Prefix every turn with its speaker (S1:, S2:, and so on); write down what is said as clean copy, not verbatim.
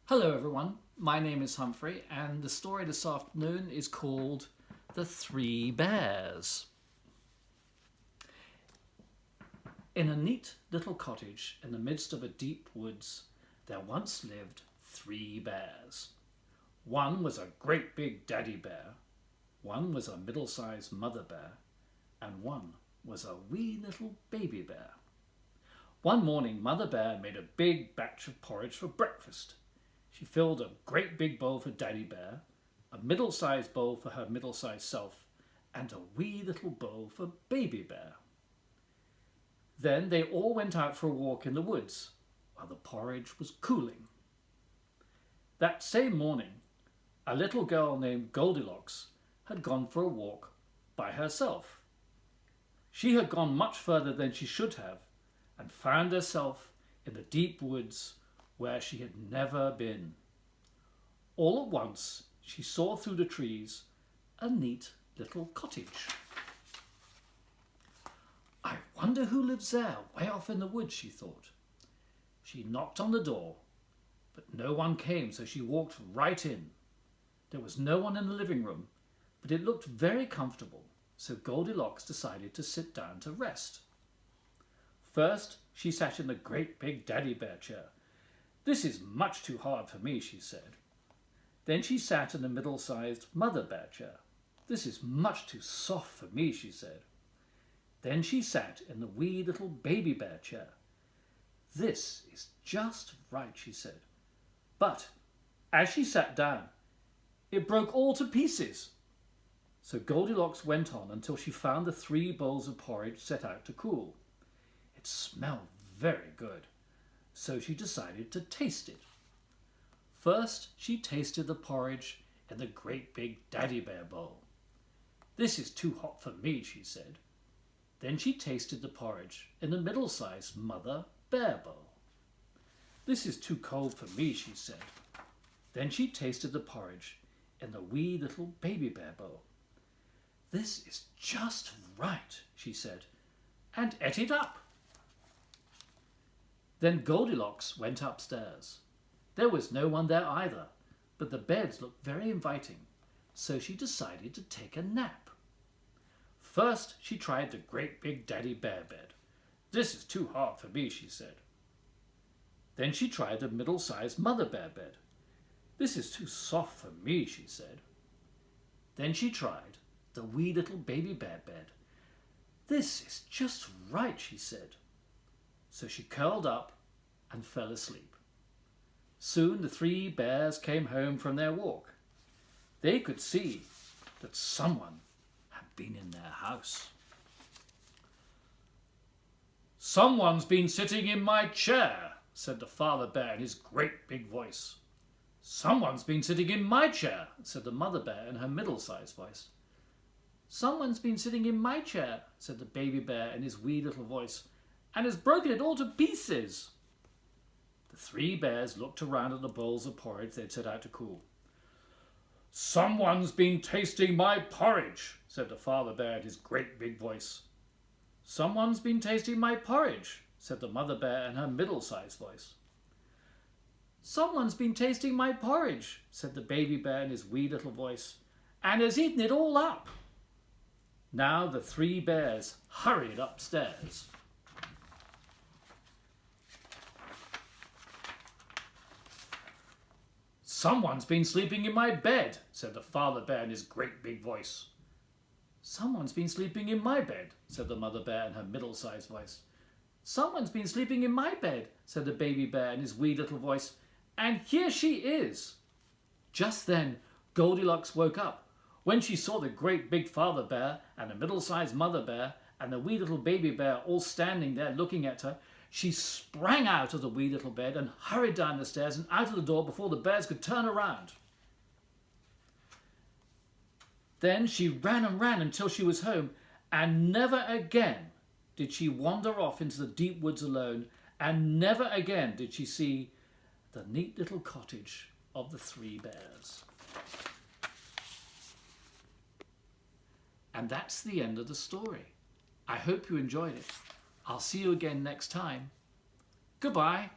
S1: Hello everyone, my name is Humphrey and the story this afternoon is called The Three Bears. In a neat little cottage in the midst of a deep woods, there once lived three bears. One was a great big daddy bear, one was a middle-sized mother bear, and one was a wee little baby bear. One morning, Mother Bear made a big batch of porridge for breakfast. She filled a great big bowl for Daddy Bear, a middle-sized bowl for her middle-sized self, and a wee little bowl for Baby Bear. Then they all went out for a walk in the woods while the porridge was cooling. That same morning, a little girl named Goldilocks had gone for a walk by herself. She had gone much further than she should have and found herself in the deep woods where she had never been. All at once, she saw through the trees a neat little cottage. I wonder who lives there, way off in the woods, she thought. She knocked on the door, but no one came, so she walked right in. There was no one in the living room, but it looked very comfortable, so Goldilocks decided to sit down to rest. First, she sat in the great big Daddy Bear chair. "This is much too hard for me," she said. Then she sat in the middle-sized Mother Bear chair. "This is much too soft for me," she said. Then she sat in the wee little Baby Bear chair. "This is just right," she said. But as she sat down, it broke all to pieces. So Goldilocks went on until she found the three bowls of porridge set out to cool. It smelled very good, so she decided to taste it. First, she tasted the porridge in the great big Daddy Bear bowl. "This is too hot for me," she said. Then she tasted the porridge in the middle-sized Mother Bear bowl. "This is too cold for me," she said. Then she tasted the porridge in the wee little Baby Bear bowl. "This is just right," she said, and ate it up. Then Goldilocks went upstairs. There was no one there either, but the beds looked very inviting, so she decided to take a nap. First, she tried the great big Daddy Bear bed. "This is too hard for me," she said. Then she tried the middle-sized Mother Bear bed. "This is too soft for me," she said. Then she tried the wee little Baby Bear bed. "This is just right," she said. So she curled up and fell asleep. Soon the three bears came home from their walk. They could see that someone had been in their house. "Someone's been sitting in my chair," said the father bear in his great big voice. "Someone's been sitting in my chair," said the mother bear in her middle-sized voice. "Someone's been sitting in my chair," said the baby bear in his wee little voice, "and has broken it all to pieces." The three bears looked around at the bowls of porridge they'd set out to cool. "Someone's been tasting my porridge," said the father bear in his great big voice. "Someone's been tasting my porridge," said the mother bear in her middle-sized voice. "Someone's been tasting my porridge," said the baby bear in his wee little voice, "and has eaten it all up." Now the three bears hurried upstairs. "Someone's been sleeping in my bed," said the father bear in his great big voice. "Someone's been sleeping in my bed," said the mother bear in her middle-sized voice. "Someone's been sleeping in my bed," said the baby bear in his wee little voice, "and here she is." Just then Goldilocks woke up. When she saw the great big father bear and the middle-sized mother bear and the wee little baby bear all standing there looking at her, she sprang out of the wee little bed and hurried down the stairs and out of the door before the bears could turn around. Then she ran and ran until she was home, and never again did she wander off into the deep woods alone, and never again did she see the neat little cottage of the three bears. And that's the end of the story. I hope you enjoyed it. I'll see you again next time. Goodbye.